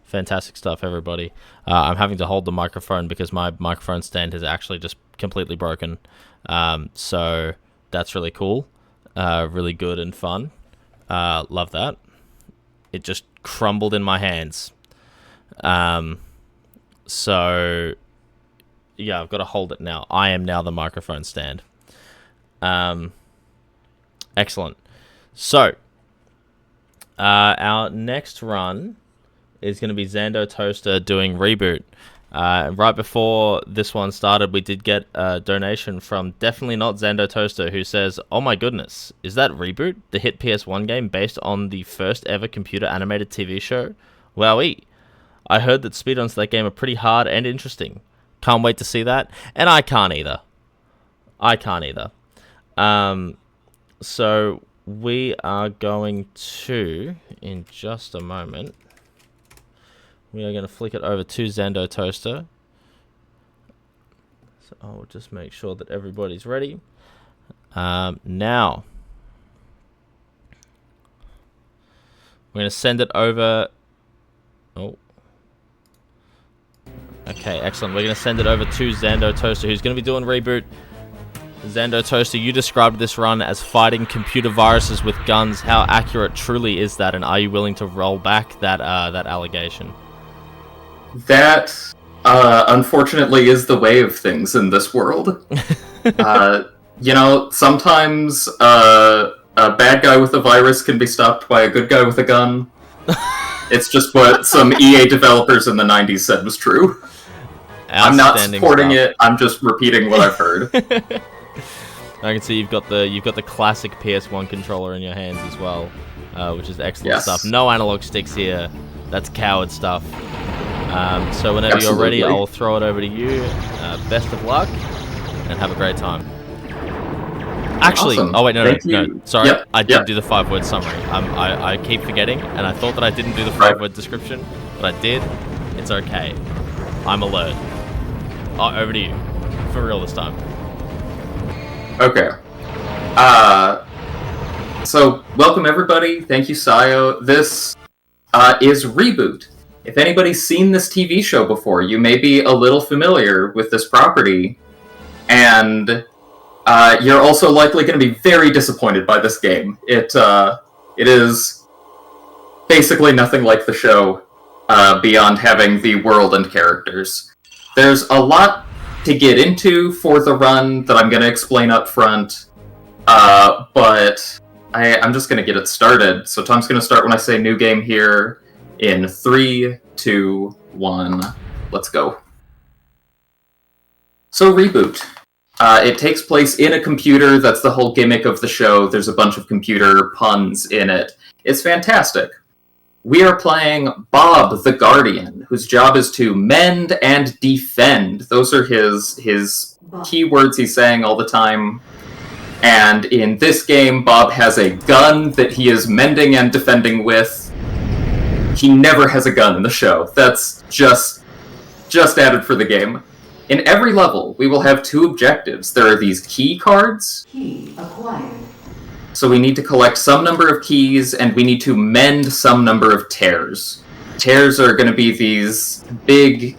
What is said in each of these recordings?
Fantastic stuff, everybody. I'm having to hold the microphone because my microphone stand is actually just completely broken. So that's really cool. Really good and fun. Love that. It just crumbled in my hands. So yeah, I've got to hold it now. I am now the microphone stand. Excellent. So our next run is going to be XandoToaster doing ReBoot. Right before this one started, we did get a donation from definitely not XandoToaster, who says, "Oh my goodness, is that ReBoot, the hit PS1 game based on the first ever computer animated TV show? Wowee. I heard that speedruns to that game are pretty hard and interesting. Can't wait to see that." And I can't either. So we are going to, in just a moment, we are going to flick it over to XandoToaster. So I'll just make sure that everybody's ready. Now, we're going to send it over. Oh. Okay, excellent. We're going to send it over to XandoToaster, who's going to be doing ReBoot. XandoToaster, you described this run as fighting computer viruses with guns. How accurate truly is that, and are you willing to roll back that allegation? That, unfortunately, is the way of things in this world. Sometimes a bad guy with a virus can be stopped by a good guy with a gun. It's just what some EA developers in the 90s said was true. I'm not supporting it, I'm just repeating what I've heard. I can see you've got the classic PS1 controller in your hands as well, which is excellent stuff. No analog sticks here. That's coward stuff. So whenever you're ready, I'll throw it over to you. Best of luck, and have a great time. Actually, awesome. Oh wait, no, sorry, yep. I did do the 5-word summary. I keep forgetting, and I thought that I didn't do the 5-word description, but I did. It's okay. I'm alert. Over to you. For real this time. Okay. So, welcome everybody. Thank you, Syo. This is ReBoot. If anybody's seen this TV show before, you may be a little familiar with this property, and you're also likely going to be very disappointed by this game. It is basically nothing like the show, beyond having the world and characters. There's a lot to get into for the run that I'm going to explain up front, but I'm just going to get it started. So Tom's going to start when I say new game here in 3, 2, 1. Let's go. So ReBoot. It takes place in a computer. That's the whole gimmick of the show. There's a bunch of computer puns in it. It's fantastic. We are playing Bob the Guardian, whose job is to mend and defend. Those are his keywords he's saying all the time. And in this game, Bob has a gun that he is mending and defending with. He never has a gun in the show. That's just added for the game. In every level, we will have 2 objectives. There are these key cards. Key acquired. So we need to collect some number of keys, and we need to mend some number of tears. Tears are going to be these big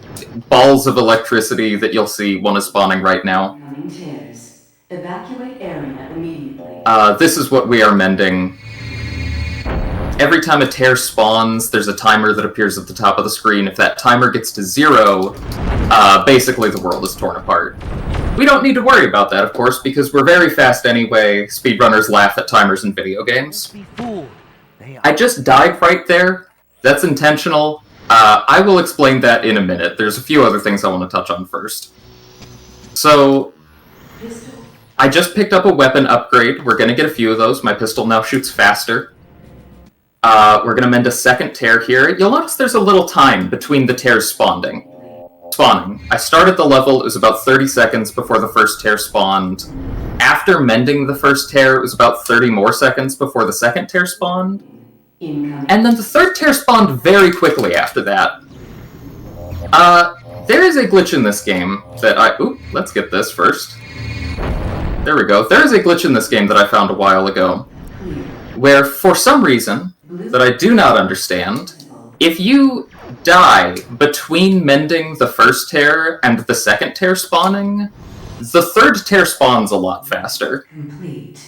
balls of electricity that you'll see one is spawning right now. Tears. Evacuate area immediately. This is what we are mending. Every time a tear spawns, there's a timer that appears at the top of the screen. If that timer gets to 0, basically the world is torn apart. We don't need to worry about that, of course, because we're very fast anyway. Speedrunners laugh at timers in video games. I just died right there. That's intentional. I will explain that in a minute. There's a few other things I want to touch on first. So, I just picked up a weapon upgrade. We're going to get a few of those. My pistol now shoots faster. We're going to mend a second tear here. You'll notice there's a little time between the tears spawning. I started the level, it was about 30 seconds before the first tear spawned. After mending the first tear, it was about 30 more seconds before the second tear spawned. And then the third tear spawned very quickly after that. There is a glitch in this game that let's get this first. There we go. There is a glitch in this game that I found a while ago, where for some reason that I do not understand, if you die between mending the first tear and the second tear spawning, the third tear spawns a lot faster. Complete.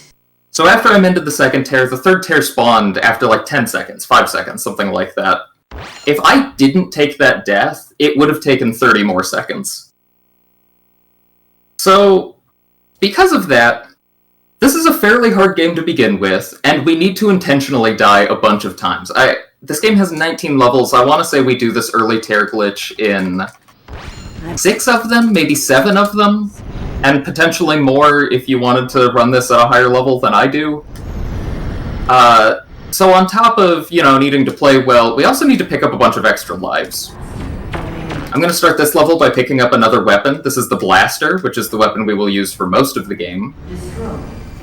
So after I mended the second tear, the third tear spawned after like 10 seconds, 5 seconds, something like that. If I didn't take that death, it would have taken 30 more seconds. So, because of that, this is a fairly hard game to begin with, and we need to intentionally die a bunch of times. This game has 19 levels. I want to say we do this early tear glitch in 6 of them, maybe 7 of them, and potentially more if you wanted to run this at a higher level than I do. So on top of, needing to play well, we also need to pick up a bunch of extra lives. I'm going to start this level by picking up another weapon. This is the blaster, which is the weapon we will use for most of the game.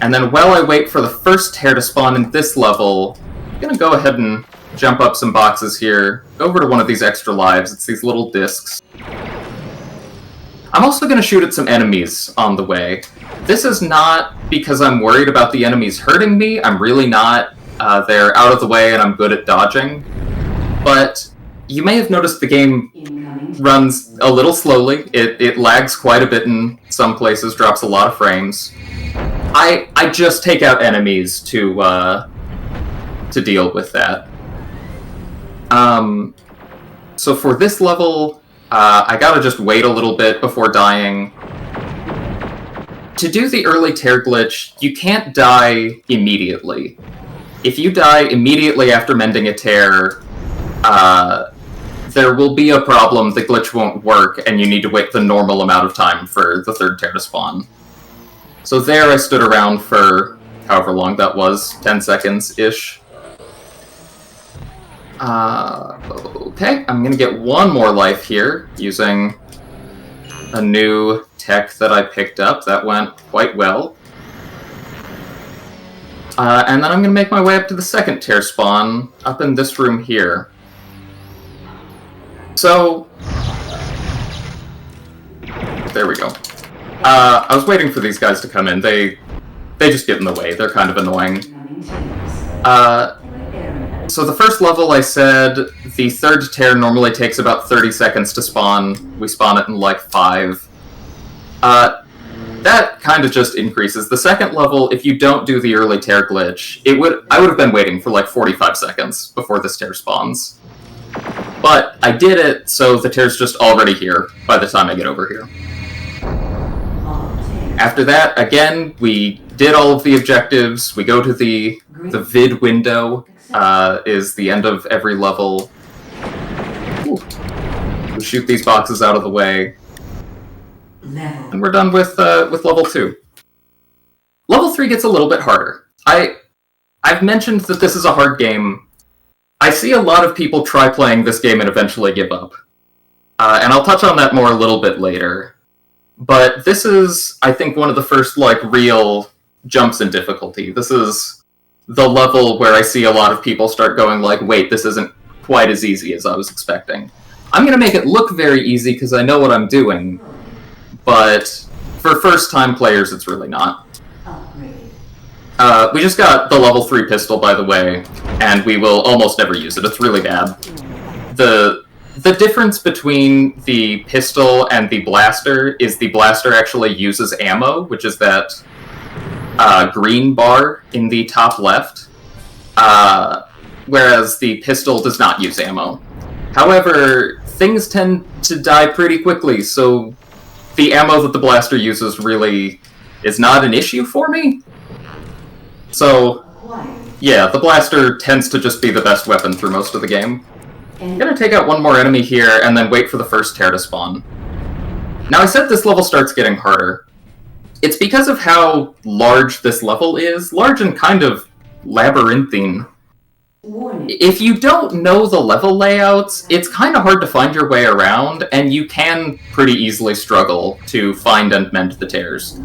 And then while I wait for the first tear to spawn in this level, I'm going to go ahead and jump up some boxes here, go over to one of these extra lives. It's these little discs. I'm also going to shoot at some enemies on the way. This is not because I'm worried about the enemies hurting me. I'm really not. They're out of the way and I'm good at dodging. But you may have noticed the game runs a little slowly. It lags quite a bit in some places, drops a lot of frames. I just take out enemies to deal with that. So for this level, I gotta just wait a little bit before dying. To do the early tear glitch, you can't die immediately. If you die immediately after mending a tear, there will be a problem, the glitch won't work, and you need to wait the normal amount of time for the third tear to spawn. So there I stood around for however long that was, 10 seconds-ish. Okay, I'm gonna get one more life here, using a new tech that I picked up. That went quite well. And then I'm gonna make my way up to the second tear spawn, up in this room here. So, there we go. I was waiting for these guys to come in. They just get in the way. They're kind of annoying. So the first level, I said, the third tear normally takes about 30 seconds to spawn. We spawn it in like 5. That kind of just increases. The second level, if you don't do the early tear glitch, I would have been waiting for like 45 seconds before this tear spawns. But I did it, so the tear's just already here by the time I get over here. After that, again, we did all of the objectives. We go to the vid window, is the end of every level. Ooh. We shoot these boxes out of the way. And we're done with level 2. Level 3 gets a little bit harder. I've mentioned that this is a hard game. I see a lot of people try playing this game and eventually give up. And I'll touch on that more a little bit later. But this is, I think, one of the first, real jumps in difficulty. This is the level where I see a lot of people start going wait, this isn't quite as easy as I was expecting. I'm going to make it look very easy because I know what I'm doing. But for first-time players, it's really not. We just got the level 3 pistol, by the way, and we will almost never use it. It's really bad. The difference between the pistol and the blaster is the blaster actually uses ammo, which is that green bar in the top left, whereas the pistol does not use ammo. However, things tend to die pretty quickly, so the ammo that the blaster uses really is not an issue for me. So, yeah, the blaster tends to just be the best weapon through most of the game. I'm gonna take out one more enemy here, and then wait for the first tear to spawn. Now, I said this level starts getting harder. It's because of how large this level is. Large and kind of labyrinthine. If you don't know the level layouts, it's kind of hard to find your way around, and you can pretty easily struggle to find and mend the tears.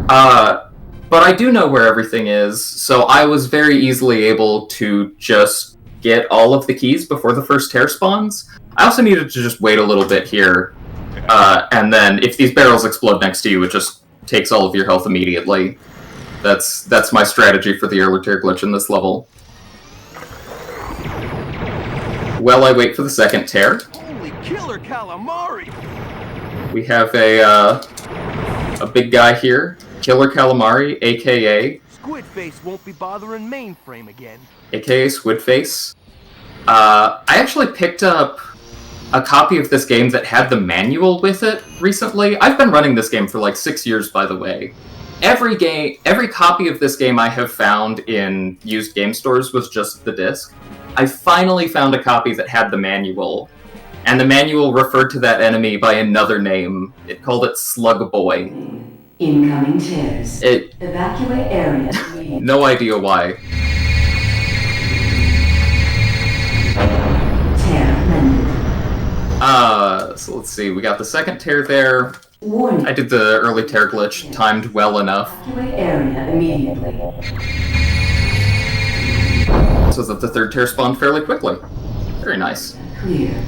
But I do know where everything is, so I was very easily able to just get all of the keys before the first tear spawns. I also needed to just wait a little bit here, and then if these barrels explode next to you, it just takes all of your health immediately. That's my strategy for the early tear glitch in this level. while I wait for the second tear. Holy killer calamari! We have a big guy here, Killer Calamari, aka Squid Face won't be bothering mainframe again. aka Squidface. I actually picked up a copy of this game that had the manual with it recently. I've been running this game for like 6 years, by the way. Every copy of this game I have found in used game stores was just the disc. I finally found a copy that had the manual, and the manual referred to that enemy by another name. It called it Slug Boy. Incoming tears. Evacuate area immediately. No idea why. Tear mended. So let's see, we got the second tear there. Warning. I did the early tear glitch, timed well enough, Evacuate area immediately. so that the third tear spawned fairly quickly. Very nice. Clear.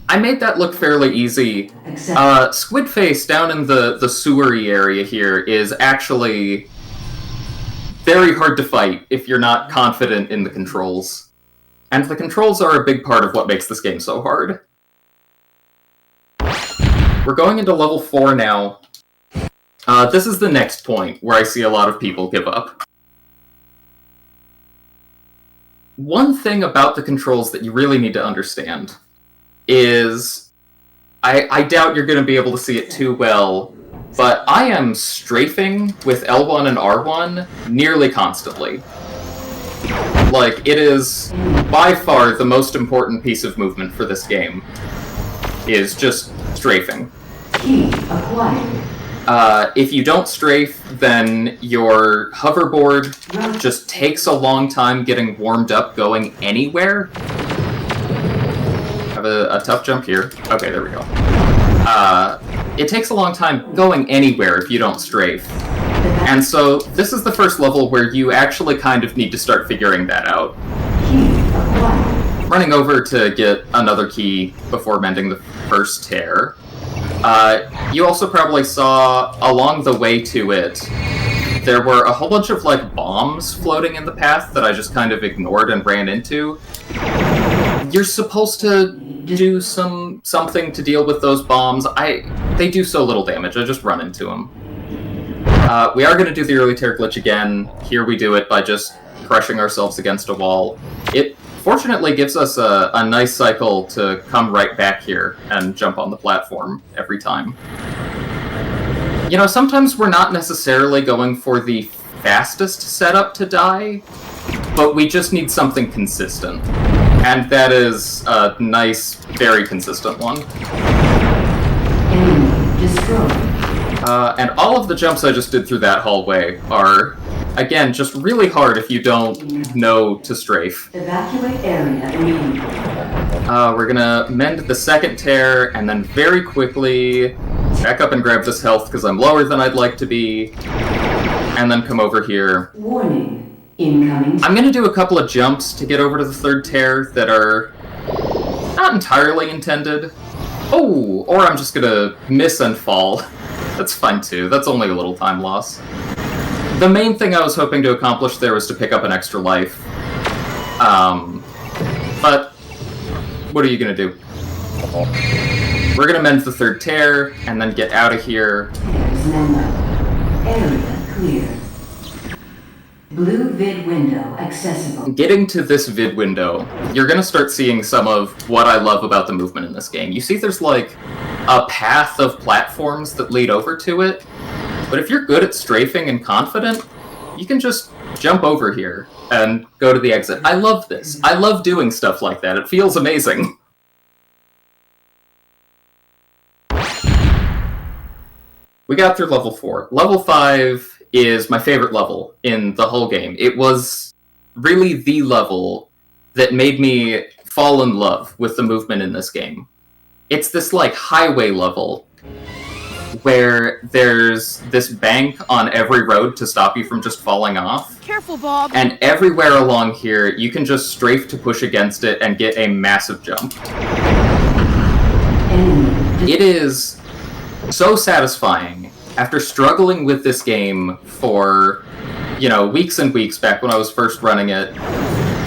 I made that look fairly easy. Accept. Squidface down in the sewery area here is actually very hard to fight if you're not confident in the controls. And the controls are a big part of what makes this game so hard. We're going into level 4 now. This is the next point where I see a lot of people give up. One thing about the controls that you really need to understand is, I doubt you're going to be able to see it too well, but I am strafing with L1 and R1 nearly constantly. Like, it is by far the most important piece of movement for this game, is just strafing. Key acquired. If you don't strafe, then your hoverboard just takes a long time getting warmed up going anywhere. Have a tough jump here. Okay, there we go. It takes a long time going anywhere if you don't strafe. And so this is the first level where you actually kind of need to start figuring that out. Key acquired. Running over to get another key before mending the first tear. You also probably saw, along the way to it, there were a whole bunch of, like, bombs floating in the path that I just kind of ignored and ran into. You're supposed to do something to deal with those bombs. They do so little damage, I just run into them. We are going to do the early tear glitch again. Here we do it by just crushing ourselves against a wall. It fortunately gives us a nice cycle to come right back here and jump on the platform every time. You know, sometimes we're not necessarily going for the fastest setup to die, but we just need something consistent. And that is a nice, very consistent one. Enemy destroyed. And all of the jumps I just did through that hallway are, again, just really hard if you don't know to strafe. Evacuate area immediately. We're gonna mend the second tear, and then very quickly back up and grab this health because I'm lower than I'd like to be, and then come over here. Warning. Incoming. I'm gonna do a couple of jumps to get over to the third tear that are not entirely intended. Oh, or I'm just gonna miss and fall. That's fine too, that's only a little time loss. The main thing I was hoping to accomplish there was to pick up an extra life. But what are you gonna do? We're gonna mend the third tear, and then get out of here. Tears mended. Area clear. Blue vid window accessible. Getting to this vid window, you're gonna start seeing some of what I love about the movement in this game. You see there's like a path of platforms that lead over to it, but if you're good at strafing and confident, you can just jump over here and go to the exit. I love this. I love doing stuff like that. It feels amazing. We got through level 4. Level 5 is my favorite level in the whole game. It was really the level that made me fall in love with the movement in this game. It's this, like, highway level where there's this bank on every road to stop you from just falling off. Careful, Bob. And everywhere along here, you can just strafe to push against it and get a massive jump. Enemy. It is so satisfying after struggling with this game for, you know, weeks and weeks back when I was first running it,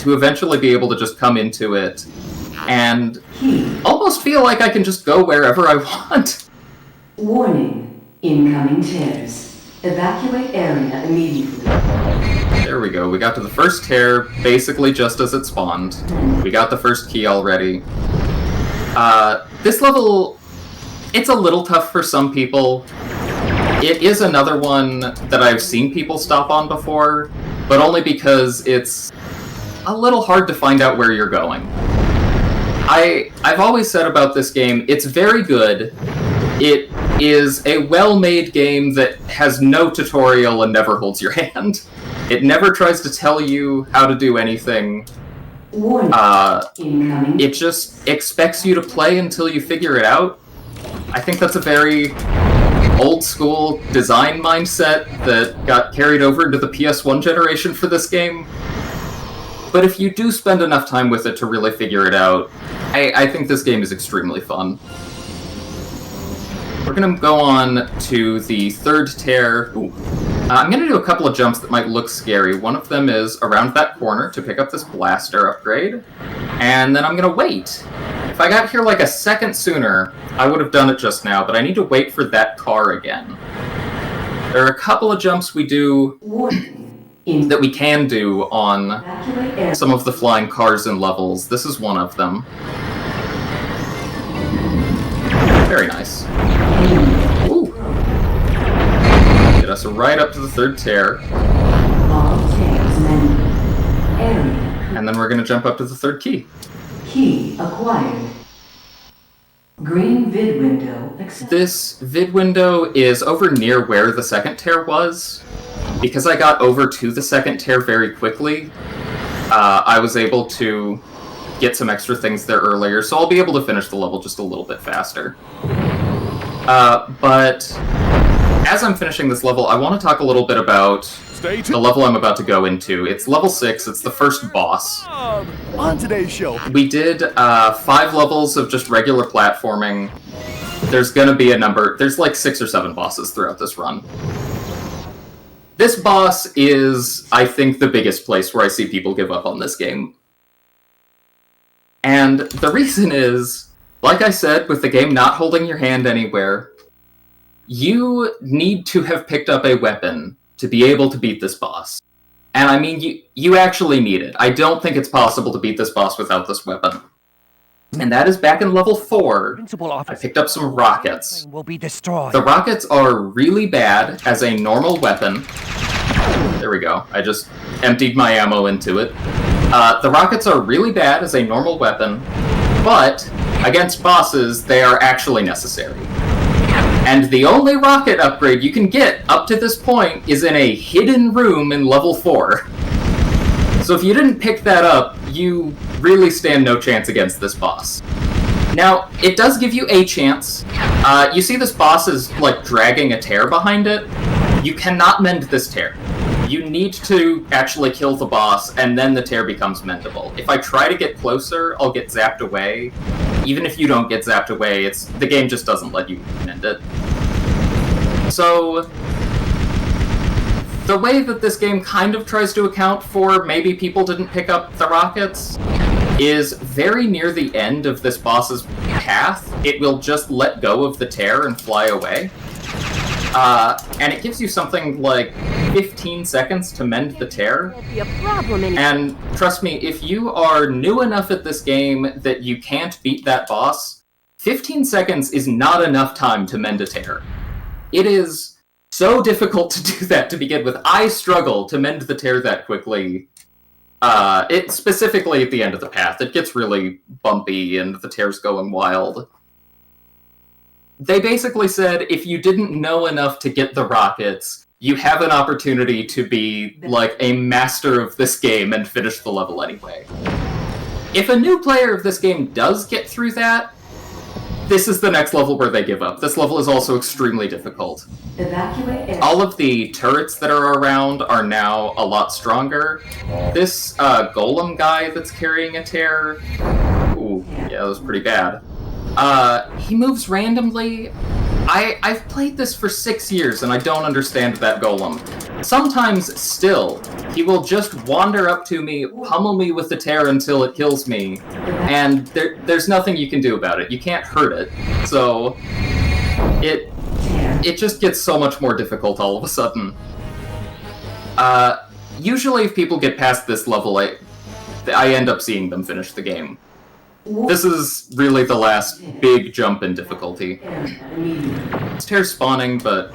to eventually be able to just come into it and Key. almost feel like I can just go wherever I want. Warning. Incoming tears. Evacuate area immediately. There we go. We got to the first tear basically just as it spawned. We got the first key already. This level, it's a little tough for some people. It is another one that I've seen people stop on before, but only because it's a little hard to find out where you're going. I've always said about this game, it's very good. It is a well-made game that has no tutorial and never holds your hand. It never tries to tell you how to do anything. Warning. Incoming. It just expects you to play until you figure it out. I think that's a very old-school design mindset that got carried over into the PS1 generation for this game. But if you do spend enough time with it to really figure it out, I think this game is extremely fun. We're going to go on to the third tear. I'm going to do a couple of jumps that might look scary. One of them is around that corner to pick up this blaster upgrade. And then I'm going to wait. If I got here like a second sooner, I would have done it just now, but I need to wait for that car again. There are a couple of jumps we do that we can do on some of the flying cars and levels. This is one of them. Very nice. Ooh. Get us right up to the third tear. And then we're going to jump up to the third key. Key acquired. Green vid window accepted. This vid window is over near where the second tear was. Because I got over to the second tear very quickly, I was able to get some extra things there earlier, so I'll be able to finish the level just a little bit faster. But as I'm finishing this level, I want to talk a little bit about the level I'm about to go into. It's level 6, it's the first boss. On today's show. We did 5 levels of just regular platforming. There's gonna be a number, there's like 6 or 7 bosses throughout this run. This boss is, I think, the biggest place where I see people give up on this game. And the reason is, like I said, with the game not holding your hand anywhere, you need to have picked up a weapon to be able to beat this boss. And I mean, you actually need it. I don't think it's possible to beat this boss without this weapon. And that is back in level 4. I picked up some rockets. Will be destroyed. The rockets are really bad as a normal weapon. There we go. I just emptied my ammo into it. The rockets are really bad as a normal weapon, but against bosses, they are actually necessary. And the only rocket upgrade you can get up to this point is in a hidden room in level 4. So if you didn't pick that up, you really stand no chance against this boss. Now, it does give you a chance. You see this boss is, like, dragging a tear behind it. You cannot mend this tear. You need to actually kill the boss, and then the tear becomes mendable. If I try to get closer, I'll get zapped away. Even if you don't get zapped away, the game just doesn't let you mend it. So the way that this game kind of tries to account for maybe people didn't pick up the rockets is very near the end of this boss's path. It will just let go of the tear and fly away. And it gives you something like 15 seconds to mend the tear. And trust me, if you are new enough at this game that you can't beat that boss, 15 seconds is not enough time to mend a tear. It is so difficult to do that to begin with. I struggle to mend the tear that quickly. It specifically at the end of the path. It gets really bumpy and the tear's going wild. They basically said if you didn't know enough to get the rockets, you have an opportunity to be like a master of this game and finish the level anyway. If a new player of this game does get through that, this is the next level where they give up. This level is also extremely difficult. All of the turrets that are around are now a lot stronger. This golem guy that's carrying a tear, ooh, yeah, that was pretty bad. He moves randomly. I've played this for 6 years and I don't understand that golem. Sometimes, still, he will just wander up to me, pummel me with the tear until it kills me, and there's nothing you can do about it. You can't hurt it. So, it just gets so much more difficult all of a sudden. Usually if people get past this level, I end up seeing them finish the game. This is really the last big jump in difficulty. It's tear spawning, but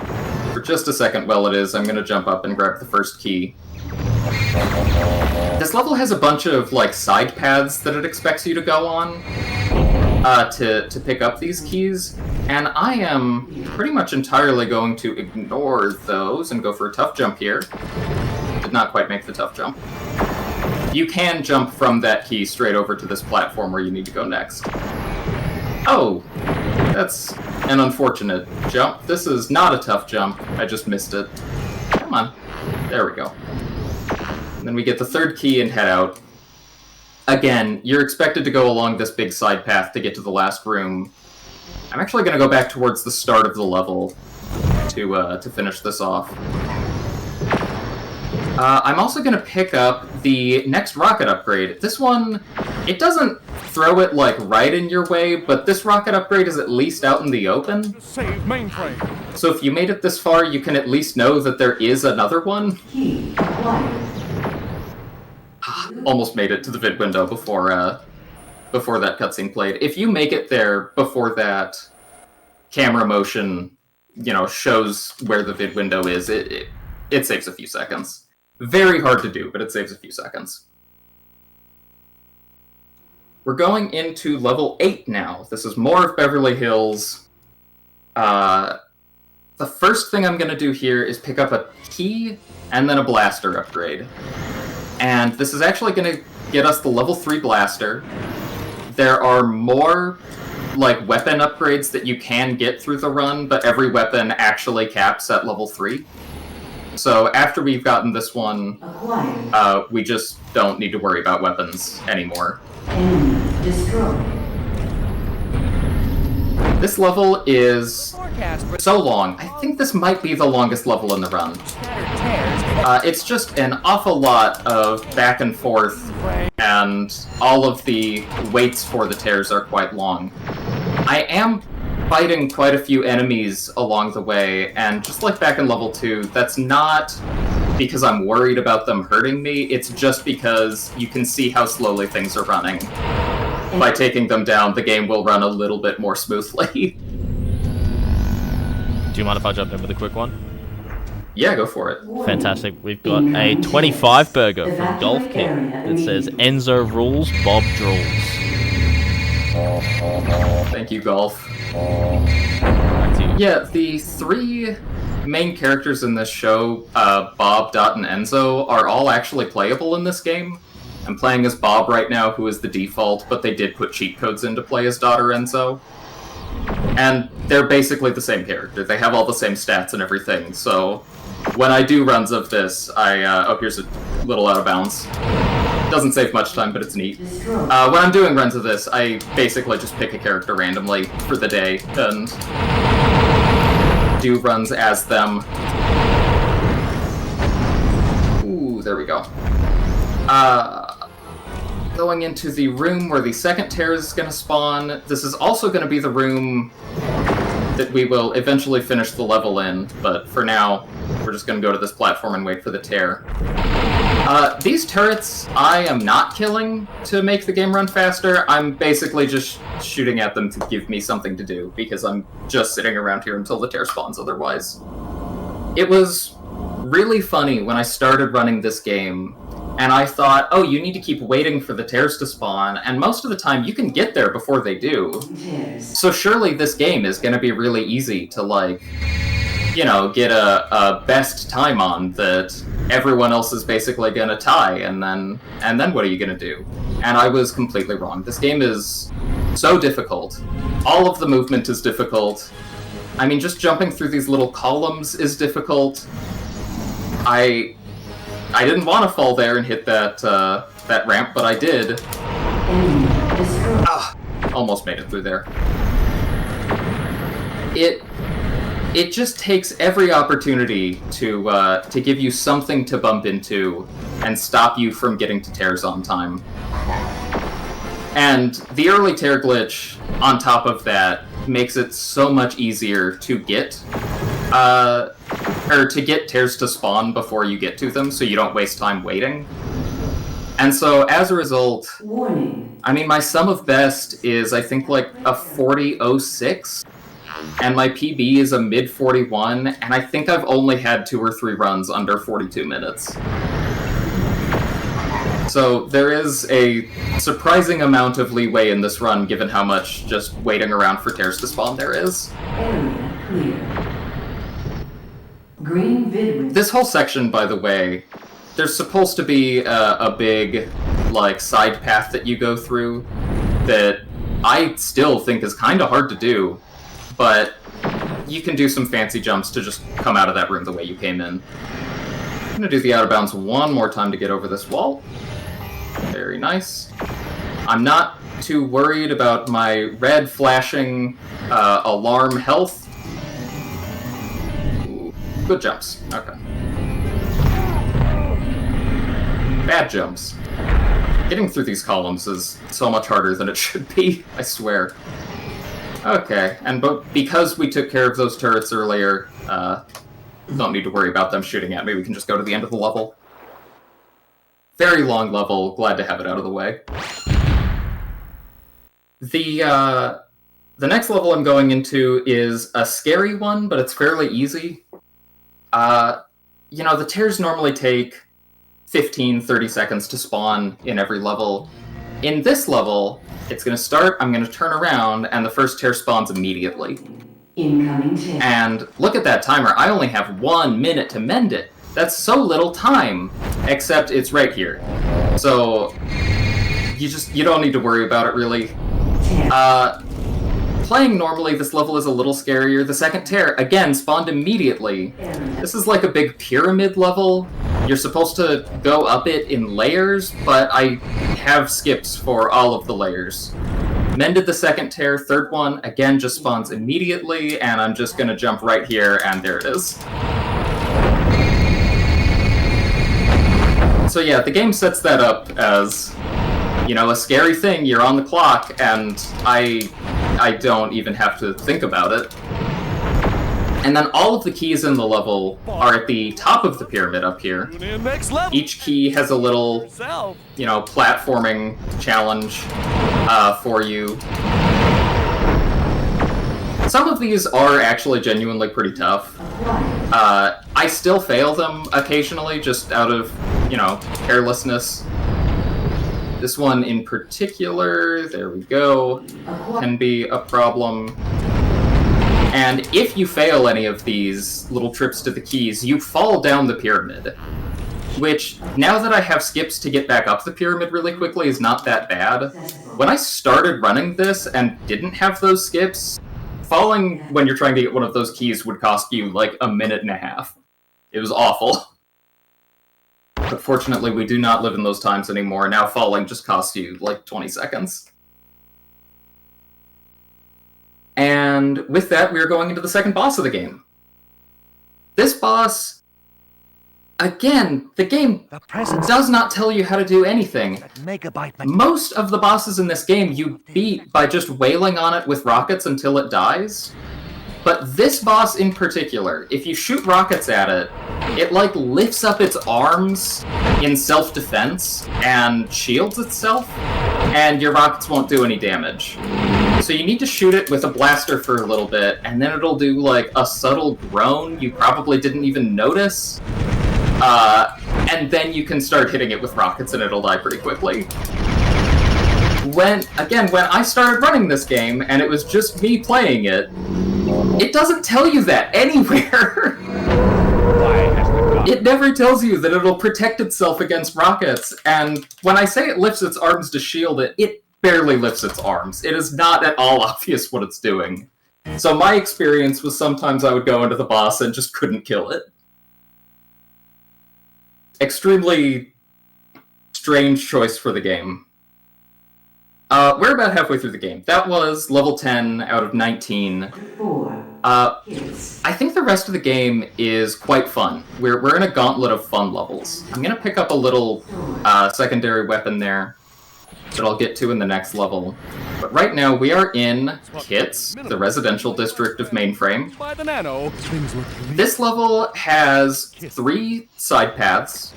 for just a second while it is, I'm gonna jump up and grab the first key. This level has a bunch of, like, side paths that it expects you to go on to pick up these keys, and I am pretty much entirely going to ignore those and go for a tough jump here. Did not quite make the tough jump. You can jump from that key straight over to this platform where you need to go next. Oh, that's an unfortunate jump. This is not a tough jump. I just missed it. Come on. There we go. And then we get the third key and head out. Again, you're expected to go along this big side path to get to the last room. I'm actually going to go back towards the start of the level to finish this off. I'm also going to pick up the next rocket upgrade. This one, it doesn't throw it, like, right in your way, but this rocket upgrade is at least out in the open. Save mainframe. So if you made it this far, you can at least know that there is another one. Key acquired. Almost made it to the vid window before that cutscene played. If you make it there before that camera motion, shows where the vid window is, it saves a few seconds. Very hard to do, but it saves a few seconds. We're going into level 8 now. This is more of Beverly Hills. The first thing I'm going to do here is pick up a key and then a blaster upgrade. And this is actually going to get us the level 3 blaster. There are more, like, weapon upgrades that you can get through the run, but every weapon actually caps at level 3. So after we've gotten this one, we just don't need to worry about weapons anymore. Enemy destroyed. This level is so long. I think this might be the longest level in the run. It's just an awful lot of back and forth, and all of the waits for the tears are quite long. I am fighting quite a few enemies along the way, and just like back in level 2, that's not because I'm worried about them hurting me, it's just because you can see how slowly things are running. By taking them down, the game will run a little bit more smoothly. Do you mind if I jump in with a quick one? Yeah, go for it. Fantastic. We've got a 25 burger from Golf King that says Enzo rules, Bob drools. Thank you, Golf. Back to you. Yeah, the 3 main characters in this show, Bob, Dot, and Enzo, are all actually playable in this game. I'm playing as Bob right now, who is the default, but they did put cheat codes in to play as Dot or Enzo. And they're basically the same character. They have all the same stats and everything, so when I do runs of this, oh, here's a little out of bounds. Doesn't save much time, but it's neat. When I'm doing runs of this, I basically just pick a character randomly for the day, and do runs as them. Ooh, there we go. Going into the room where the second tear is going to spawn. This is also going to be the room that we will eventually finish the level in, but for now, we're just going to go to this platform and wait for the tear. These turrets, I am not killing to make the game run faster. I'm basically just shooting at them to give me something to do, because I'm just sitting around here until the tear spawns otherwise. It was really funny when I started running this game, and I thought, oh, you need to keep waiting for the tears to spawn, and most of the time you can get there before they do. So surely this game is going to be really easy to, like, get a best time on that everyone else is basically going to tie, and then what are you going to do? And I was completely wrong. This game is so difficult. All of the movement is difficult. I mean, just jumping through these little columns is difficult. I didn't want to fall there and hit that ramp, but I did. Almost made it through there. it just takes every opportunity to give you something to bump into and stop you from getting to tears on time. And the early tear glitch, on top of that, makes it so much easier to get tears to spawn before you get to them, so you don't waste time waiting. And so, as a result, Warning. I mean, my sum of best is, I think, like a 40.06, and my PB is a mid-41, and I think I've only had 2 or 3 runs under 42 minutes. So there is a surprising amount of leeway in this run, given how much just waiting around for tears to spawn there is. Area clear. Green vid. This whole section, by the way, there's supposed to be a big, like, side path that you go through that I still think is kind of hard to do, but you can do some fancy jumps to just come out of that room the way you came in. I'm gonna do the out of bounds one more time to get over this wall. Very nice. I'm not too worried about my red flashing alarm health. Ooh, good jumps. Okay. Bad jumps. Getting through these columns is so much harder than it should be, I swear. Okay, and because we took care of those turrets earlier, don't need to worry about them shooting at me. We can just go to the end of the level. Very long level, glad to have it out of the way. The next level I'm going into is a scary one, but it's fairly easy. You know, the tears normally take 15-30 seconds to spawn in every level. In this level, it's going to start, I'm going to turn around, and the first tear spawns immediately. Incoming tear. And look at that timer, I only have 1 minute to mend it. That's so little time, except it's right here. So, you don't need to worry about it, really. Playing normally, this level is a little scarier. The second tear, again, spawned immediately. This is like a big pyramid level. You're supposed to go up it in layers, but I have skips for all of the layers. Mended the second tear, third one, again, just spawns immediately, and I'm just gonna jump right here, and there it is. So yeah, the game sets that up as, you know, a scary thing, you're on the clock, and I don't even have to think about it. And then all of the keys in the level are at the top of the pyramid up here. Each key has a little, you know, platforming challenge for you. Some of these are actually genuinely pretty tough. I still fail them occasionally, just out of, you know, carelessness. This one in particular, there we go, can be a problem. And if you fail any of these little trips to the keys, you fall down the pyramid. Which, now that I have skips to get back up the pyramid really quickly, is not that bad. When I started running this and didn't have those skips, falling when you're trying to get one of those keys would cost you like a minute and a half. It was awful. But fortunately, we do not live in those times anymore. Now falling just costs you like 20 seconds. And with that, we are going into the second boss of the game. This boss, again, the game does not tell you how to do anything. Most of the bosses in this game you beat by just wailing on it with rockets until it dies. But this boss in particular, if you shoot rockets at it, it like lifts up its arms in self-defense and shields itself, and your rockets won't do any damage. So you need to shoot it with a blaster for a little bit, and then it'll do like a subtle groan you probably didn't even notice. And then you can start hitting it with rockets and it'll die pretty quickly. When I started running this game, and it was just me playing it, it doesn't tell you that anywhere. It never tells you that it'll protect itself against rockets, and when I say it lifts its arms to shield it, it barely lifts its arms. It is not at all obvious what it's doing. So my experience was sometimes I would go into the boss and just couldn't kill it. Extremely strange choice for the game. We're about halfway through the game. That was level 10 out of 19. 4. Hits. I think the rest of the game is quite fun. We're in a gauntlet of fun levels. I'm gonna pick up a little secondary weapon there that I'll get to in the next level. But right now we are in Kits, the residential district of Mainframe. By the nano. Things look great. This level has 3 side paths.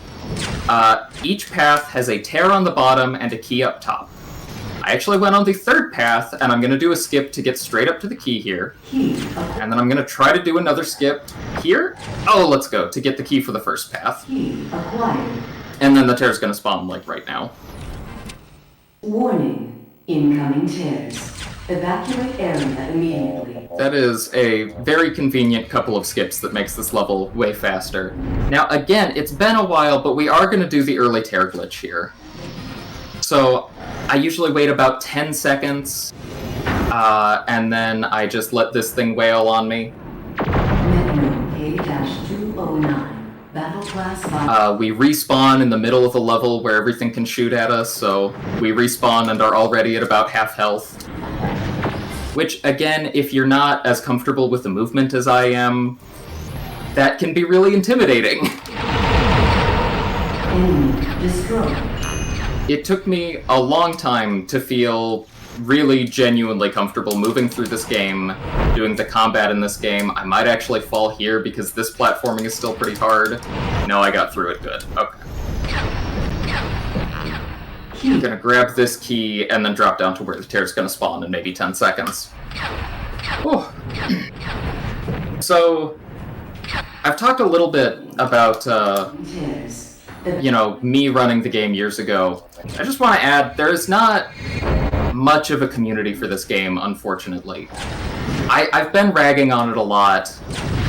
Each path has a tear on the bottom and a key up top. I actually went on the 3rd path, and I'm going to do a skip to get straight up to the key here. Key. And then I'm going to try to do another skip here. Oh, let's go, to get the key for the 1st path. Key acquired. And then the tear's going to spawn, like, right now. Warning. Incoming tears. Evacuate area immediately. That is a very convenient couple of skips that makes this level way faster. Now, again, it's been a while, but we are going to do the early tear glitch here. So, I usually wait about 10 seconds, and then I just let this thing wail on me. Metro K-209. Battle class We respawn in the middle of the level where everything can shoot at us, so we respawn and are already at about half health. Which, again, if you're not as comfortable with the movement as I am, that can be really intimidating. enemy destroyed. It took me a long time to feel really genuinely comfortable moving through this game, doing the combat in this game. I might actually fall here because this platforming is still pretty hard. No, I got through it good. Okay. I'm gonna grab this key and then drop down to where the tear's gonna spawn in maybe 10 seconds. Whew. So, I've talked a little bit about, Tears. me running the game years ago. I just want to add, there's not much of a community for this game, unfortunately. I've been ragging on it a lot,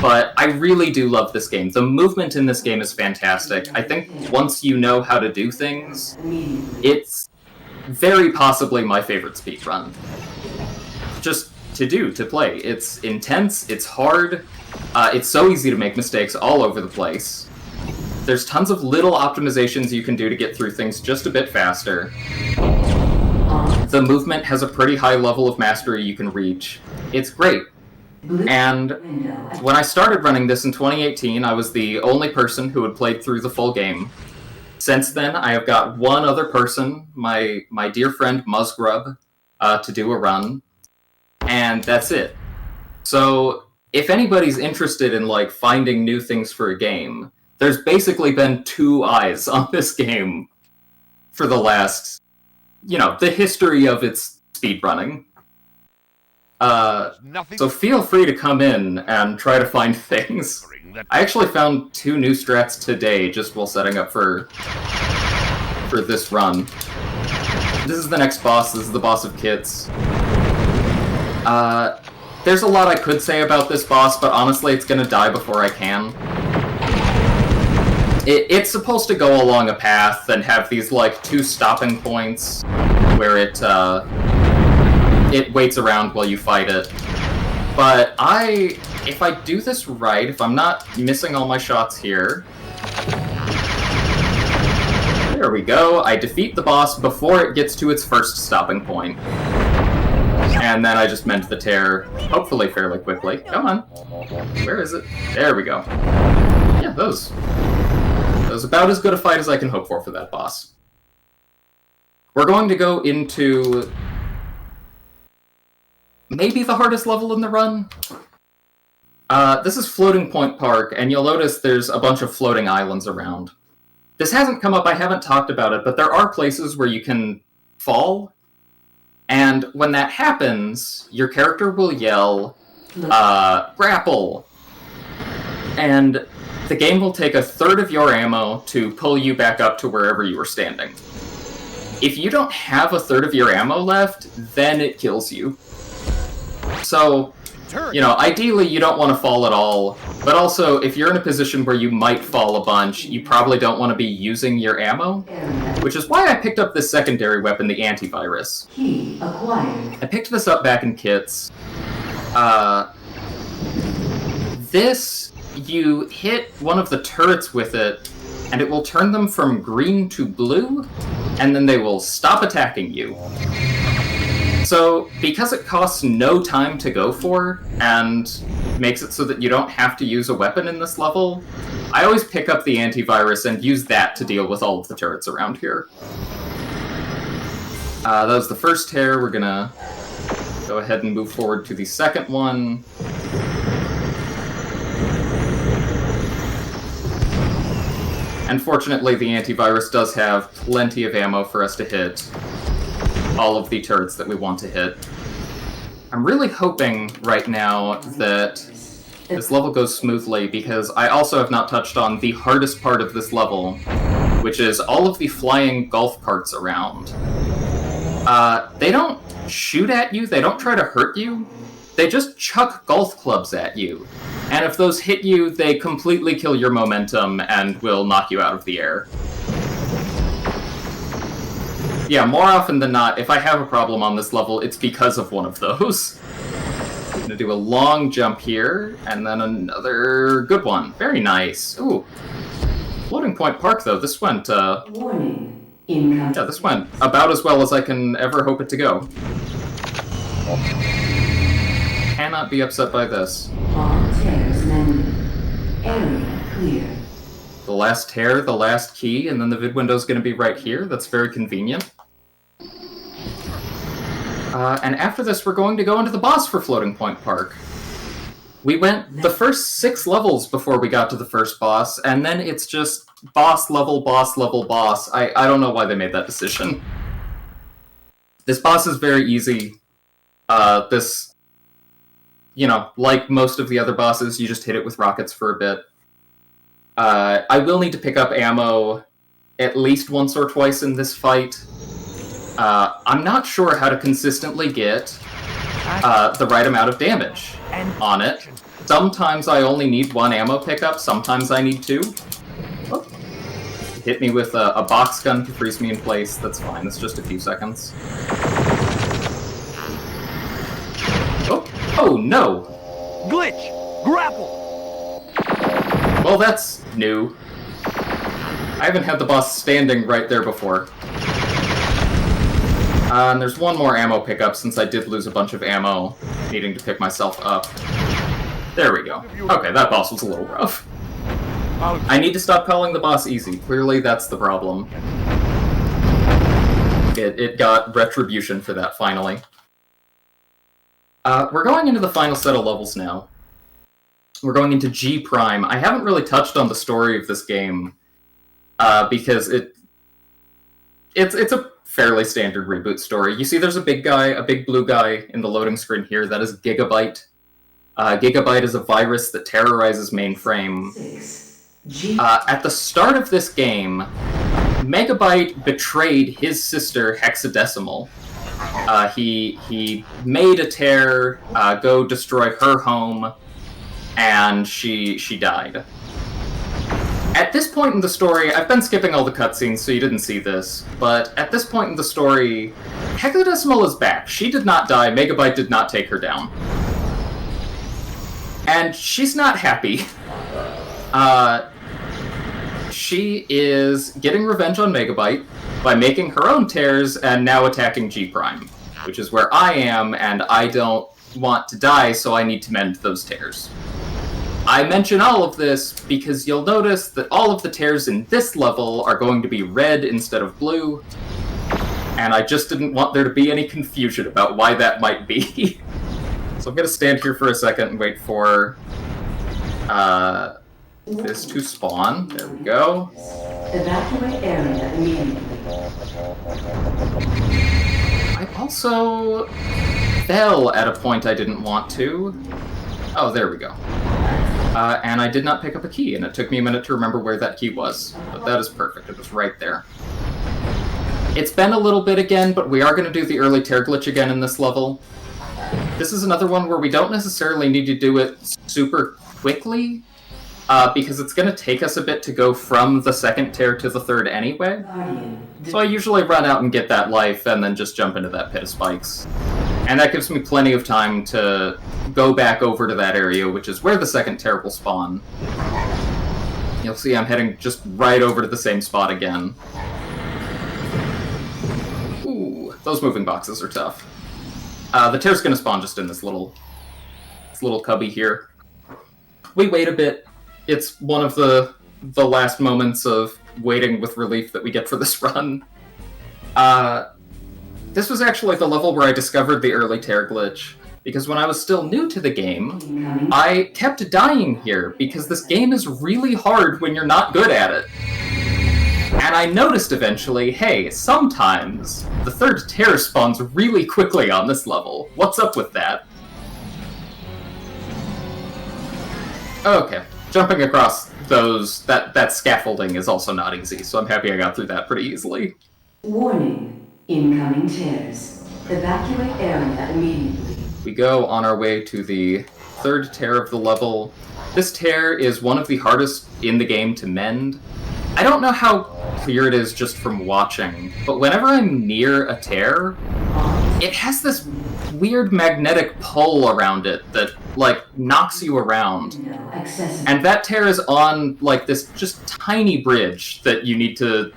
but I really do love this game. The movement in this game is fantastic. I think once you know how to do things, it's very possibly my favorite speedrun. Just to play. It's intense, it's hard, it's so easy to make mistakes all over the place. There's tons of little optimizations you can do to get through things just a bit faster. The movement has a pretty high level of mastery you can reach. It's great. And when I started running this in 2018, I was the only person who had played through the full game. Since then, I have got one other person, my dear friend Muzgrub, to do a run. And that's it. So, if anybody's interested in, finding new things for a game, there's basically been 2 eyes on this game for the last, the history of its speedrunning. So feel free to come in and try to find things. I actually found 2 new strats today just while setting up for this run. This is the next boss. This is the boss of Kits. There's a lot I could say about this boss, but honestly, it's gonna die before I can. It's supposed to go along a path and have these, 2 stopping points where it waits around while you fight it. But if I do this right, if I'm not missing all my shots here... There we go. I defeat the boss before it gets to its first stopping point. And then I just mend the tear, hopefully fairly quickly. Come on. Where is it? There we go. Yeah, that was about as good a fight as I can hope for that boss. We're going to go into maybe the hardest level in the run. This is Floating Point Park, and you'll notice there's a bunch of floating islands around. This hasn't come up, I haven't talked about it, but there are places where you can fall. And when that happens, your character will yell, grapple. And the game will take 1/3 of your ammo to pull you back up to wherever you were standing. If you don't have 1/3 of your ammo left, then it kills you. So, ideally you don't want to fall at all, but also if you're in a position where you might fall a bunch, you probably don't want to be using your ammo, which is why I picked up this secondary weapon, the antivirus. Key acquired. I picked this up back in Kits. You hit one of the turrets with it, and it will turn them from green to blue, and then they will stop attacking you. So, because it costs no time to go for, and makes it so that you don't have to use a weapon in this level, I always pick up the antivirus and use that to deal with all of the turrets around here. That was the first tear. We're gonna go ahead and move forward to the second one. Unfortunately, the antivirus does have plenty of ammo for us to hit all of the turrets that we want to hit. I'm really hoping right now that this level goes smoothly, because I also have not touched on the hardest part of this level, which is all of the flying golf carts around. They don't shoot at you, they don't try to hurt you, they just chuck golf clubs at you. And if those hit you, they completely kill your momentum and will knock you out of the air. Yeah, more often than not, if I have a problem on this level, it's because of one of those. I'm gonna do a long jump here, and then another good one. Very nice. Ooh. Floating Point Park, though, this went, Warning. Incoming. yeah, this went about as well as I can ever hope it to go. Cannot be upset by this. All tears mended. Area clear. The last tear, the last key, and then the vid window's gonna be right here. That's very convenient. And after this, we're going to go into the boss for Floating Point Park. We went the first 6 levels before we got to the first boss, and then it's just boss level, boss level, boss. I don't know why they made that decision. This boss is very easy. This, you know, like most of the other bosses, you just hit it with rockets for a bit. I will need to pick up ammo at least once or twice in this fight. I'm not sure how to consistently get the right amount of damage on it. Sometimes I only need 1 ammo pickup, sometimes I need 2. Oh. Hit me with a box gun to freeze me in place, that's fine, that's just a few seconds. Oh no! Glitch! Grapple! Well, that's new. I haven't had the boss standing right there before. And there's one more ammo pickup, since I did lose a bunch of ammo, needing to pick myself up. There we go. Okay, that boss was a little rough. I need to stop calling the boss easy. Clearly that's the problem. It got retribution for that, finally. We're going into the final set of levels now. We're going into G Prime. I haven't really touched on the story of this game, because it's a fairly standard reboot story. You see there's a big guy, a big blue guy in the loading screen here. That is Gigabyte. Gigabyte is a virus that terrorizes mainframe. At the start of this game, Megabyte betrayed his sister Hexadecimal. He made a tear go destroy her home, and she died. At this point in the story, I've been skipping all the cutscenes, so you didn't see this, but at this point in the story, Hexadecimal is back. She did not die, Megabyte did not take her down. And she's not happy. She is getting revenge on Megabyte by making her own tears and now attacking G Prime, which is where I am, and I don't want to die, so I need to mend those tears. I mention all of this because you'll notice that all of the tears in this level are going to be red instead of blue, and I just didn't want there to be any confusion about why that might be. So I'm going to stand here for a second and wait for this to spawn. There we go. Evacuate area immediately. I also fell at a point I didn't want to. Oh, there we go. And I did not pick up a key, and it took me a minute to remember where that key was. But that is perfect, it was right there. It's been a little bit again, but we are going to do the early tear glitch again in this level. This is another one where we don't necessarily need to do it super quickly, because it's going to take us a bit to go from the second tear to the third anyway. So I usually run out and get that life, and then just jump into that pit of spikes. And that gives me plenty of time to go back over to that area, which is where the second tear will spawn. You'll see I'm heading just right over to the same spot again. Ooh, those moving boxes are tough. The tear's gonna spawn just in this little cubby here. We wait a bit. It's one of the last moments of waiting with relief that we get for this run. This was actually the level where I discovered the early tear glitch, because when I was still new to the game, I kept dying here, because this game is really hard when you're not good at it. And I noticed eventually, hey, sometimes the third tear spawns really quickly on this level. What's up with that? Okay, jumping across that scaffolding is also not easy, so I'm happy I got through that pretty easily. Warning. Incoming tears. Evacuate area immediately. We go on our way to the third tear of the level. This tear is one of the hardest in the game to mend. I don't know how clear it is just from watching, but whenever I'm near a tear, it has this weird magnetic pull around it that, like, knocks you around. And that tear is on, like, this just tiny bridge that you need to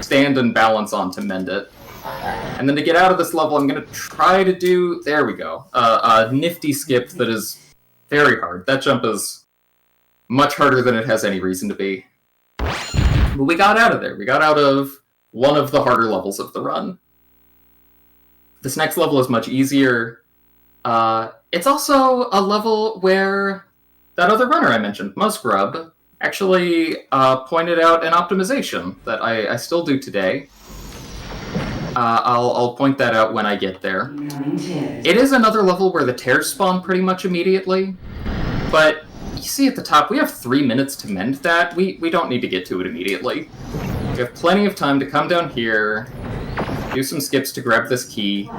stand and balance on to mend it. And then to get out of this level, I'm going to try to do, there we go, a nifty skip that is very hard. That jump is much harder than it has any reason to be. But we got out of there. We got out of one of the harder levels of the run. This next level is much easier. It's also a level where that other runner I mentioned, Musgrub, actually pointed out an optimization that I still do today. I'll point that out when I get there. It is another level where the tears spawn pretty much immediately, but you see at the top, we have 3 minutes to mend that. We don't need to get to it immediately. We have plenty of time to come down here, do some skips to grab this key.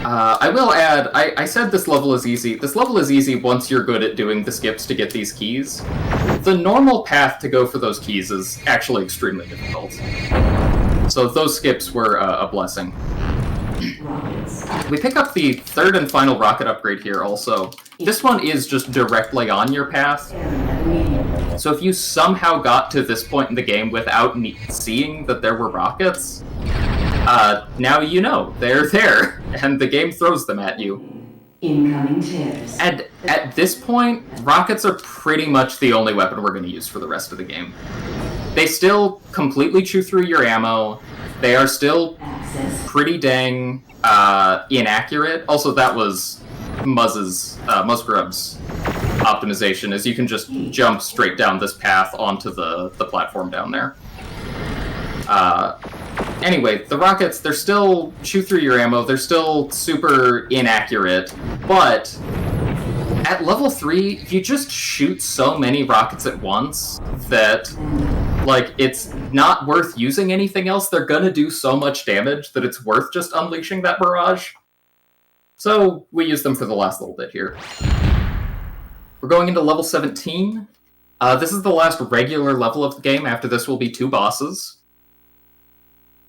I will add, I said this level is easy. This level is easy once you're good at doing the skips to get these keys. The normal path to go for those keys is actually extremely difficult. So those skips were a blessing. We pick up the third and final rocket upgrade here also. This one is just directly on your path. So if you somehow got to this point in the game without seeing that there were rockets, now you know, they're there, and the game throws them at you. Incoming tears. And at this point, rockets are pretty much the only weapon we're going to use for the rest of the game. They still completely chew through your ammo. They are still pretty dang inaccurate. Also, that was Musgrub's optimization, is you can just jump straight down this path onto the platform down there. Anyway, the rockets, they're still chew through your ammo, they're still super inaccurate, but at level 3, you just shoot so many rockets at once that, like, it's not worth using anything else. They're gonna do so much damage that it's worth just unleashing that barrage. So we use them for the last little bit here. We're going into level 17. This is the last regular level of the game. After this will be 2 bosses.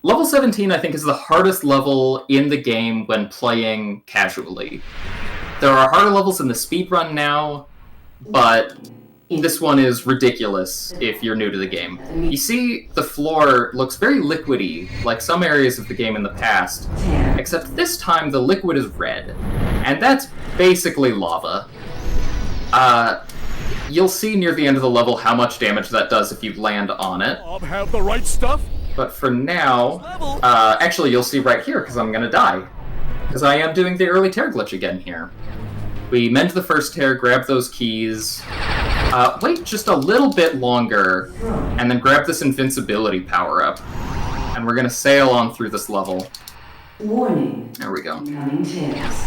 Level 17, I think, is the hardest level in the game when playing casually. There are harder levels in the speedrun now, but this one is ridiculous if you're new to the game. You see, the floor looks very liquidy, like some areas of the game in the past, except this time the liquid is red, and that's basically lava. You'll see near the end of the level how much damage that does if you land on it. Have the right stuff? But for now, actually you'll see right here, because I'm gonna die. Because I am doing the early tear glitch again here. We mend the first tear, grab those keys, wait just a little bit longer, and then grab this invincibility power-up. And we're gonna sail on through this level. Warning. There we go. Incoming tears.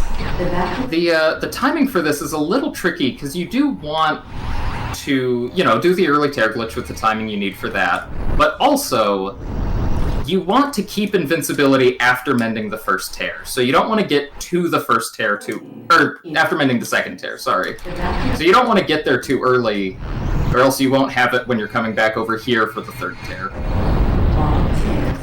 The timing for this is a little tricky, because you do want to, do the early tear glitch with the timing you need for that. But also, you want to keep invincibility after mending the first tear. So you don't want to get to the first tear after mending the second tear, sorry. So you don't want to get there too early, or else you won't have it when you're coming back over here for the third tear.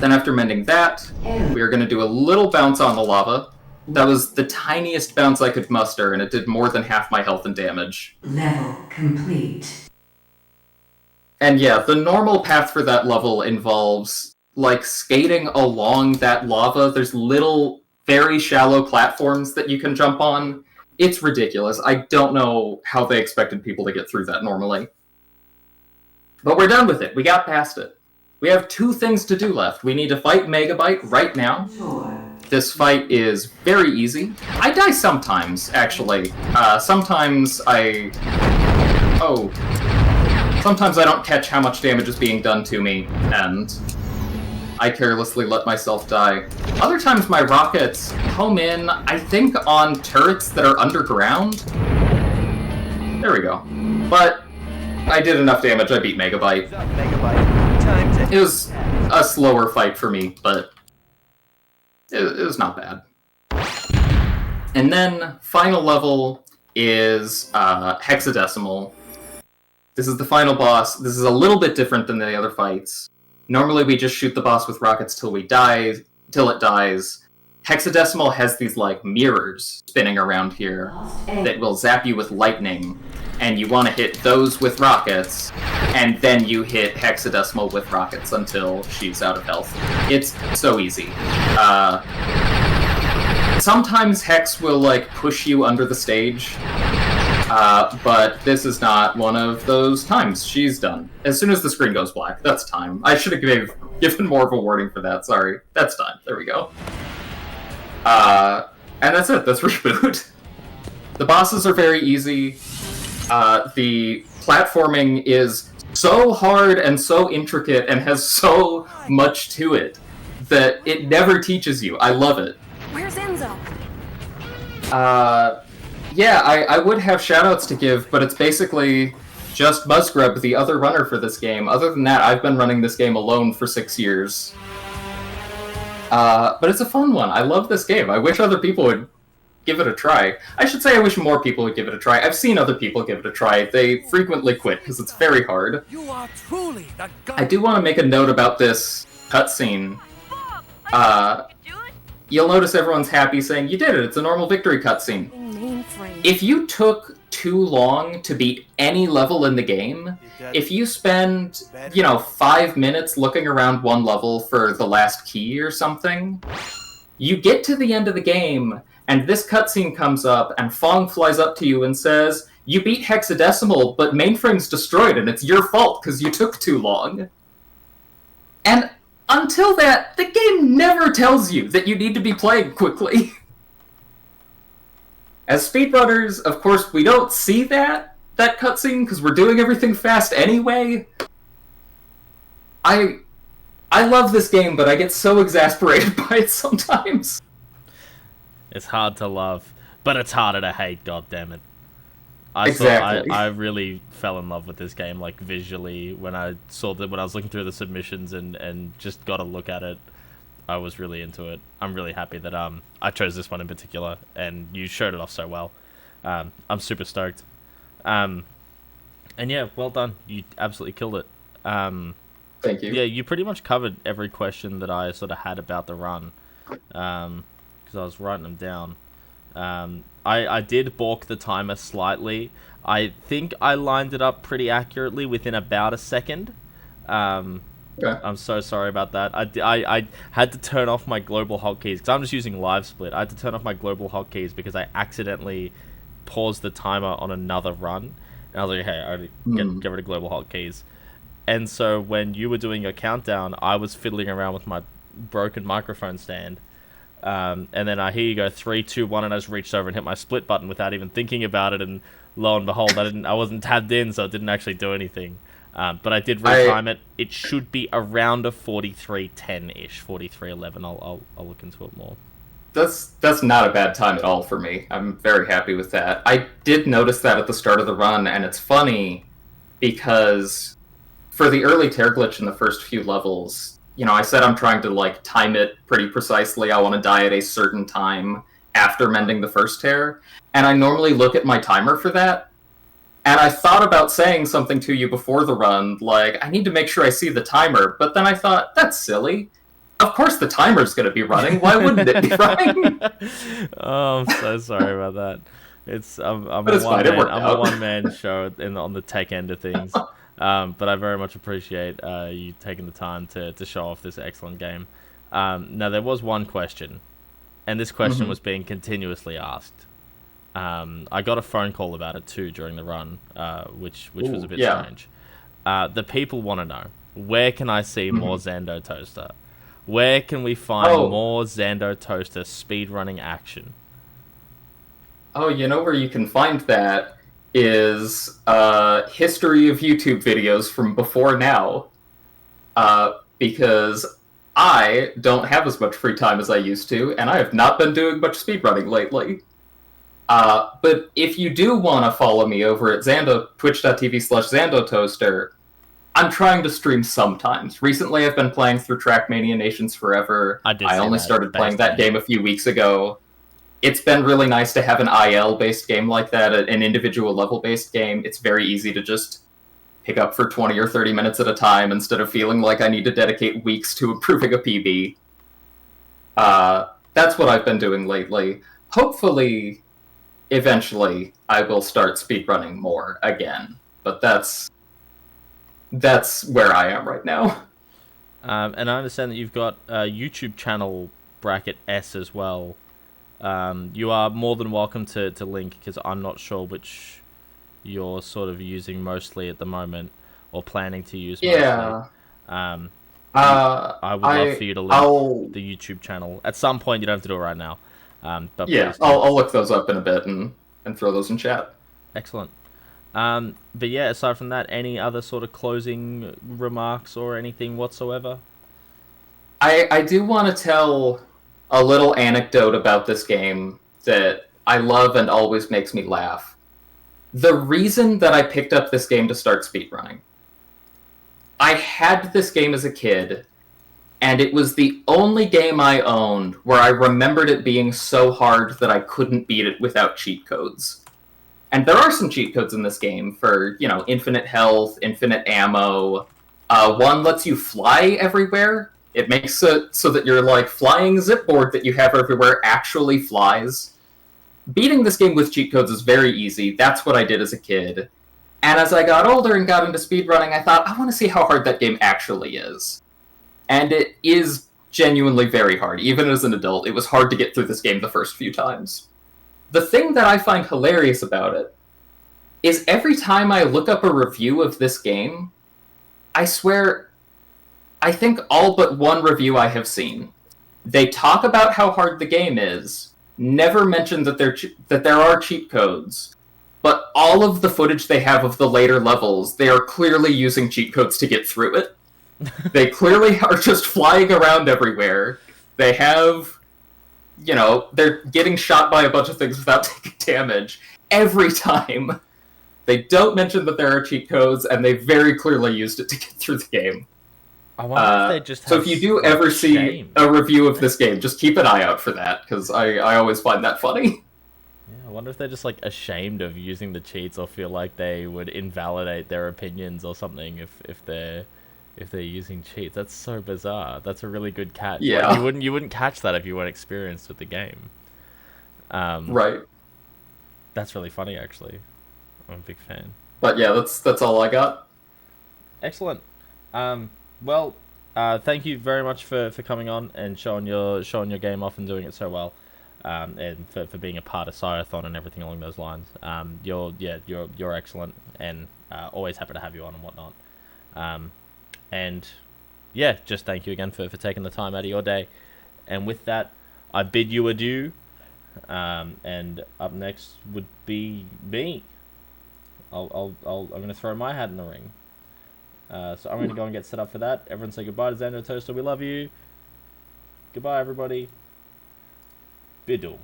Then after mending that, we are going to do a little bounce on the lava. That was the tiniest bounce I could muster, and it did more than half my health and damage. Level complete. And yeah, the normal path for that level involves, like, skating along that lava. There's little, very shallow platforms that you can jump on. It's ridiculous. I don't know how they expected people to get through that normally. But we're done with it. We got past it. We have 2 things to do left. We need to fight Megabyte right now. Sure. This fight is very easy. I die sometimes, actually. Sometimes I don't catch how much damage is being done to me, and I carelessly let myself die. Other times my rockets home in, I think, on turrets that are underground. There we go. But I did enough damage, I beat Megabyte. It was a slower fight for me, but it was not bad. And then, final level is Hexadecimal. This is the final boss. This is a little bit different than the other fights. Normally we just shoot the boss with rockets till it dies. Hexadecimal has these, like, mirrors spinning around here that will zap you with lightning, and you want to hit those with rockets, and then you hit Hexadecimal with rockets until she's out of health. It's so easy. Sometimes Hex will, like, push you under the stage, but this is not one of those times. She's done. As soon as the screen goes black, that's time. I should have given more of a warning for that, sorry. That's time. There we go. And that's it. That's ReBoot. The bosses are very easy. The platforming is so hard and so intricate and has so much to it that it never teaches you. I love it. Where's Enzo? Yeah, I would have shoutouts to give, but it's basically just Muzzgrub, the other runner for this game. Other than that, I've been running this game alone for 6 years. But it's a fun one. I love this game. I wish other people would give it a try. I should say I wish more people would give it a try. I've seen other people give it a try. They frequently quit because it's very hard. You are truly the I do want to make a note about this cutscene. You'll notice everyone's happy saying, "You did it, it's a normal victory cutscene." If you took too long to beat any level in the game, if you spend, 5 minutes looking around one level for the last key or something, you get to the end of the game, and this cutscene comes up, and Fong flies up to you and says, "You beat Hexadecimal, but mainframe's destroyed, and it's your fault because you took too long." And until that, the game never tells you that you need to be playing quickly. As speedrunners, of course, we don't see that cutscene because we're doing everything fast anyway. I love this game, but I get so exasperated by it sometimes. It's hard to love, but it's harder to hate, goddammit. Exactly. I really fell in love with this game, like, visually, when I was looking through the submissions and just got a look at it. I was really into it. I'm really happy that I chose this one in particular, and you showed it off so well. I'm super stoked. And yeah, well done. You absolutely killed it. Thank you. Yeah, you pretty much covered every question that I sort of had about the run, because I was writing them down. I did balk the timer slightly. I think I lined it up pretty accurately within about a second. Okay. I'm so sorry about that. I had to turn off my global hotkeys because I'm just using live split. I had to turn off my global hotkeys because I accidentally paused the timer on another run. And I was like, hey, I already get rid of global hotkeys. And so when you were doing your countdown, I was fiddling around with my broken microphone stand. And then I hear you go 3, 2, 1, and I just reached over and hit my split button without even thinking about it. And lo and behold, I wasn't tabbed in, so it didn't actually do anything. But I did retime it. It should be around a 43:10-ish, 43:11. I'll look into it more. That's not a bad time at all for me. I'm very happy with that. I did notice that at the start of the run, and it's funny because for the early tear glitch in the first few levels, I said I'm trying to time it pretty precisely. I want to die at a certain time after mending the first tear, and I normally look at my timer for that. And I thought about saying something to you before the run, I need to make sure I see the timer, but then I thought, that's silly. Of course the timer's going to be running. Why wouldn't it be running? Oh, I'm so sorry about that. I'm But it's fine, it worked I'm out. a one-man show on the tech end of things. But I very much appreciate you taking the time to show off this excellent game. Now, there was one question and this question was being continuously asked. I got a phone call about it too during the run, which was a bit strange. The people want to know, where can I see more XandoToaster? Where can we find more XandoToaster speedrunning action? Oh, you know where you can find that is history of YouTube videos from before now. Because I don't have as much free time as I used to, and I have not been doing much speedrunning lately. But if you do want to follow me over at twitch.tv/XandoToaster, I'm trying to stream sometimes. Recently, I've been playing through Trackmania Nations Forever. I only started playing that game a few weeks ago. It's been really nice to have an IL-based game like that, an individual level-based game. It's very easy to just pick up for 20 or 30 minutes at a time instead of feeling like I need to dedicate weeks to improving a PB. That's what I've been doing lately. Hopefully, eventually, I will start speedrunning more again. But that's where I am right now. And I understand that you've got a YouTube channel ~S as well. You are more than welcome to link, because I'm not sure which you're sort of using mostly at the moment, or planning to use mostly. I would love for you to link the YouTube channel. At some point, you don't have to do it right now. But yeah, I'll look those up in a bit and throw those in chat. Excellent. But yeah, aside from that, any other sort of closing remarks or anything whatsoever? I do want to tell a little anecdote about this game that I love and always makes me laugh. The reason that I picked up this game to start speedrunning, I had this game as a kid, and it was the only game I owned where I remembered it being so hard that I couldn't beat it without cheat codes. And there are some cheat codes in this game for, infinite health, infinite ammo. One lets you fly everywhere. It makes it so that your flying zipboard that you have everywhere actually flies. Beating this game with cheat codes is very easy. That's what I did as a kid. And as I got older and got into speedrunning, I thought, I want to see how hard that game actually is. And it is genuinely very hard. Even as an adult, it was hard to get through this game the first few times. The thing that I find hilarious about it is every time I look up a review of this game, I swear, I think all but one review I have seen, they talk about how hard the game is, never mention that there are cheat codes, but all of the footage they have of the later levels, they are clearly using cheat codes to get through it. They clearly are just flying around everywhere. They have, they're getting shot by a bunch of things without taking damage every time. They don't mention that there are cheat codes, and they very clearly used it to get through the game. I wonder if they just so if you do ever see a review of this game, just keep an eye out for that, because I always find that funny. Yeah, I wonder if they're just ashamed of using the cheats, or feel like they would invalidate their opinions or something if they're using cheats. That's so bizarre. That's a really good catch. Yeah. You wouldn't catch that if you weren't experienced with the game. Right. That's really funny, actually. I'm a big fan. But yeah, that's all I got. Excellent. Well, thank you very much for coming on and showing your game off and doing it so well, and for being a part of Syothon and everything along those lines. You're excellent, and always happy to have you on and whatnot. And yeah, just thank you again for taking the time out of your day. And with that, I bid you adieu. And up next would be me. I'm gonna throw my hat in the ring. So I'm gonna go and get set up for that. Everyone say goodbye to XandoToaster. We love you. Goodbye, everybody. Bidum.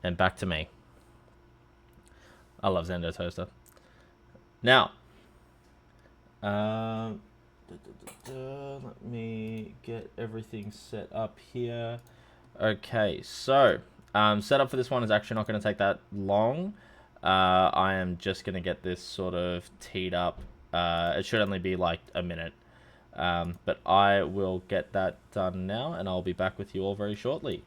And back to me. I love XandoToaster. Now, let me get everything set up here. Okay, so setup for this one is actually not going to take that long. I am just going to get this sort of teed up. It should only be like a minute. But I will get that done now, and I'll be back with you all very shortly.